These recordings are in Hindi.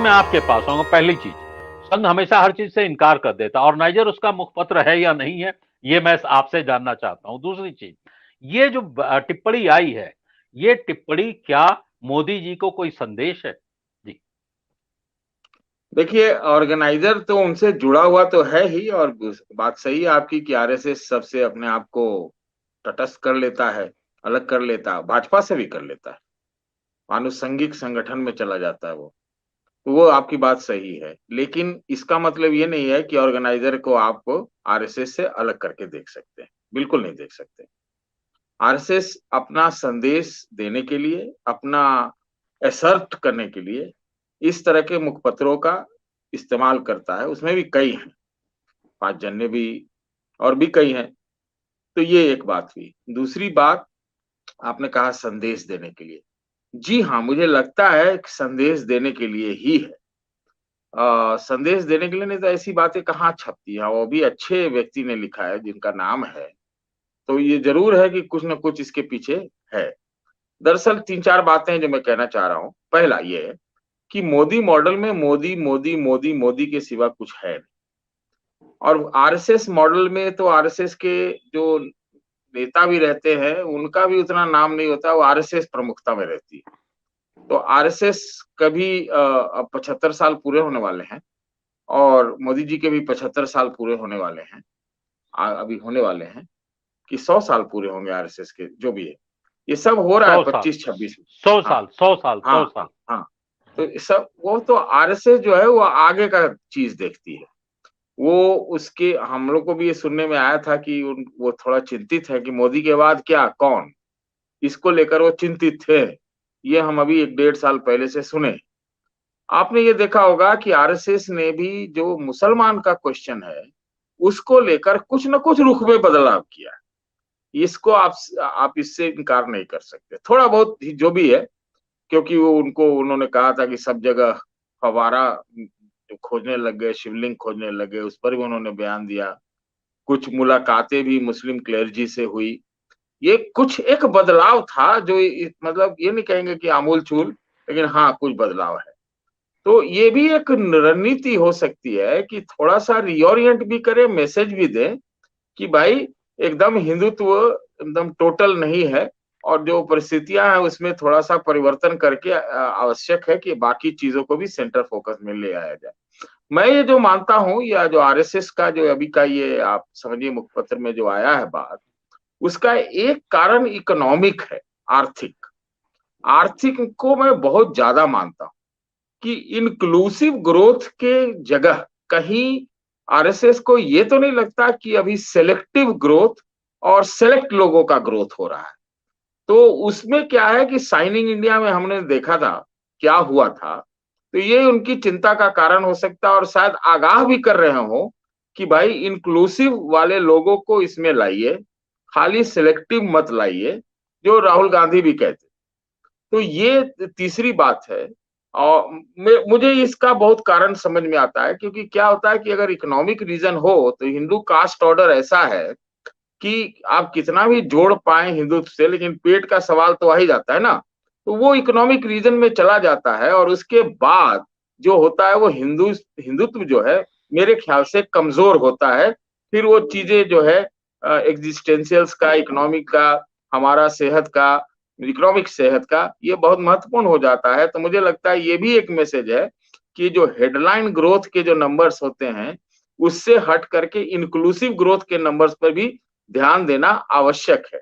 मैं आपके पास आऊंगा। पहली चीज, संघ हमेशा हर चीज से इनकार कर देता, और नाइजर उसका मुखपत्र है या नहीं है, ये मैं आपसे जानना चाहता हूं। दूसरी चीज, ये जो टिप्पणी आई है, ये टिप्पणी क्या मोदी जी को कोई संदेश है? जी। देखिए, ऑर्गेनाइजर तो उनसे जुड़ा हुआ तो है ही, और बात सही है आपकी कि आरएसएस सबसे अपने आप को तटस्थ कर लेता है, अलग कर लेता है, भाजपा से भी कर लेता है, आनुषंगिक संगठन में चला जाता है वो। तो वो आपकी बात सही है, लेकिन इसका मतलब ये नहीं है कि ऑर्गेनाइजर को आप आरएसएस से अलग करके देख सकते हैं। बिल्कुल नहीं देख सकते। आरएसएस अपना संदेश देने के लिए, अपना असर्ट करने के लिए इस तरह के मुखपत्रों का इस्तेमाल करता है। उसमें भी कई हैं, पांचजन्य भी, और भी कई हैं। तो ये एक बात हुई। दूसरी बात, आपने कहा संदेश देने के लिए। जी हाँ, मुझे लगता है कि संदेश देने के लिए ही है। संदेश देने के लिए, नहीं तो ऐसी बातें कहाँ छपती हैं। वो भी अच्छे व्यक्ति ने लिखा है जिनका नाम है, तो ये जरूर है कि कुछ न कुछ इसके पीछे है। दरअसल तीन चार बातें जो मैं कहना चाह रहा हूँ। पहला ये है कि मोदी मॉडल में मोदी मोदी मोदी मोदी के सिवा कुछ है नहीं। और आरएसएस मॉडल में तो आरएसएस के जो नेता भी रहते हैं उनका भी उतना नाम नहीं होता, वो आरएसएस प्रमुखता में रहती है। तो आरएसएस कभी अब 75 साल पूरे होने वाले हैं, और मोदी जी के भी 75 साल पूरे होने वाले हैं। अभी होने वाले हैं कि 100 साल पूरे होंगे आरएसएस के, जो भी है। ये सब हो रहा है 100 साल, 25-26 में। 100 हाँ साल, 100 साल, हाँ 100 साल। हाँ हाँ। तो ये सब, वो तो आरएसएस जो है वो आगे का चीज देखती है। वो उसके, हम लोग को भी ये सुनने में आया था कि वो थोड़ा चिंतित है कि मोदी के बाद क्या, कौन, इसको लेकर वो चिंतित थे। ये हम अभी 1-1.5 साल पहले से सुने। आपने ये देखा होगा कि आरएसएस ने भी जो मुसलमान का क्वेश्चन है उसको लेकर कुछ न कुछ रुख में बदलाव किया। इसको आप इससे इनकार नहीं कर सकते। थोड़ा बहुत जो भी है, क्योंकि वो उन्होंने कहा था कि सब जगह फवारा खोजने लग गए, शिवलिंग खोजने लगे, उस पर भी उन्होंने बयान दिया। कुछ मुलाकातें भी मुस्लिम क्लेरजी से हुई। ये कुछ एक बदलाव था जो मतलब ये नहीं कहेंगे कि आमूल-चूल, लेकिन हाँ, कुछ बदलाव है। तो ये भी एक रणनीति हो सकती है कि थोड़ा-सा रीओरिएंट भी करें, मैसेज भी दें कि भाई एकदम हिंदुत्व एकदम टोटल नहीं है, और जो परिस्थितियां हैं उसमें थोड़ा-सा परिवर्तन करके आवश्यक है कि बाकी चीजों को भी सेंटर फोकस में ले आया जाए। मैं ये जो मानता हूँ, या जो आरएसएस का जो अभी का ये आप समझिए मुखपत्र में जो आया है बात, उसका एक कारण इकोनॉमिक है, आर्थिक। आर्थिक को मैं बहुत ज्यादा मानता हूँ कि इंक्लूसिव ग्रोथ के जगह कहीं आरएसएस को ये तो नहीं लगता कि अभी सेलेक्टिव ग्रोथ और सेलेक्ट लोगों का ग्रोथ हो रहा है। तो उसमें क्या है कि साइनिंग इंडिया में हमने देखा था क्या हुआ था। तो ये उनकी चिंता का कारण हो सकता है, और शायद आगाह भी कर रहे हो कि भाई इंक्लूसिव वाले लोगों को इसमें लाइए, खाली सिलेक्टिव मत लाइए, जो राहुल गांधी भी कहते। तो ये तीसरी बात है। और मुझे इसका बहुत कारण समझ में आता है, क्योंकि क्या होता है कि अगर इकोनॉमिक रीजन हो तो हिंदू कास्ट ऑर्डर ऐसा है कि आप कितना भी जोड़ पाए हिंदुत्व से, लेकिन पेट का सवाल तो आ ही जाता है ना। तो वो इकोनॉमिक रीजन में चला जाता है, और उसके बाद जो होता है वो हिंदुत्व जो है मेरे ख्याल से कमजोर होता है। फिर वो चीजें जो है एग्जिस्टेंशियल्स का, इकोनॉमिक का, हमारा सेहत का, इकोनॉमिक सेहत का, ये बहुत महत्वपूर्ण हो जाता है। तो मुझे लगता है ये भी एक मैसेज है कि जो हेडलाइन ग्रोथ के जो नंबर्स होते हैं उससे हट करके इंक्लूसिव ग्रोथ के नंबर्स पर भी ध्यान देना आवश्यक है।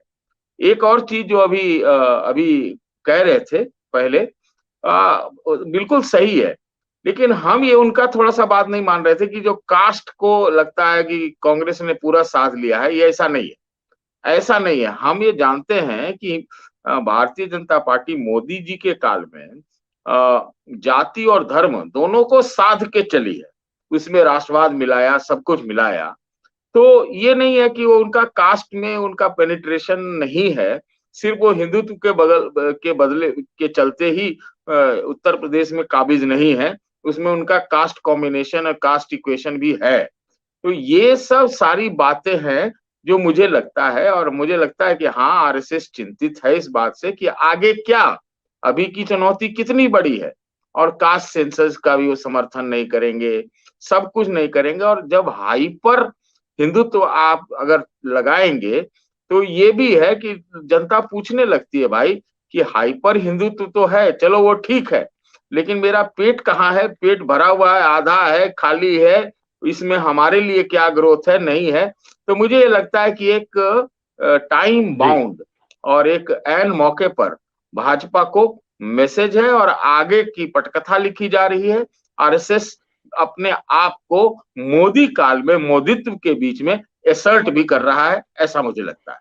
एक और चीज जो अभी कह रहे थे पहले, बिल्कुल सही है, लेकिन हम ये उनका थोड़ा सा बात नहीं मान रहे थे कि जो कास्ट को लगता है कि कांग्रेस ने पूरा साथ लिया है। ये ऐसा नहीं है, ऐसा नहीं है। हम ये जानते हैं कि भारतीय जनता पार्टी मोदी जी के काल में जाति और धर्म दोनों को साध के चली है। उसमें राष्ट्रवाद मिलाया, सब कुछ मिलाया। तो ये नहीं है कि वो उनका कास्ट में उनका पेनिट्रेशन नहीं है, सिर्फ वो हिंदुत्व के बदले के चलते ही उत्तर प्रदेश में काबिज नहीं है। उसमें उनका कास्ट कॉम्बिनेशन और कास्ट इक्वेशन भी है। तो ये सब सारी बातें हैं जो मुझे लगता है, और मुझे लगता है कि हाँ, आरएसएस चिंतित है इस बात से कि आगे क्या, अभी की चुनौती कितनी बड़ी है, और कास्ट सेंसस का भी वो समर्थन नहीं करेंगे, सब कुछ नहीं करेंगे। और जब हाइपर हिंदुत्व आप अगर लगाएंगे तो ये भी है कि जनता पूछने लगती है भाई कि हाइपर हिंदुत्व तो है, चलो वो ठीक है, लेकिन मेरा पेट कहाँ है? पेट भरा हुआ है, आधा है, खाली है, इसमें हमारे लिए क्या ग्रोथ है, नहीं है। तो मुझे ये लगता है कि एक टाइम बाउंड और एक ऐन मौके पर भाजपा को मैसेज है और आगे की पटकथा लिखी जा रही है। आरएसएस अपने आप को मोदी काल में मोदित्व के बीच में एसर्ट भी कर रहा है, ऐसा मुझे लगता है।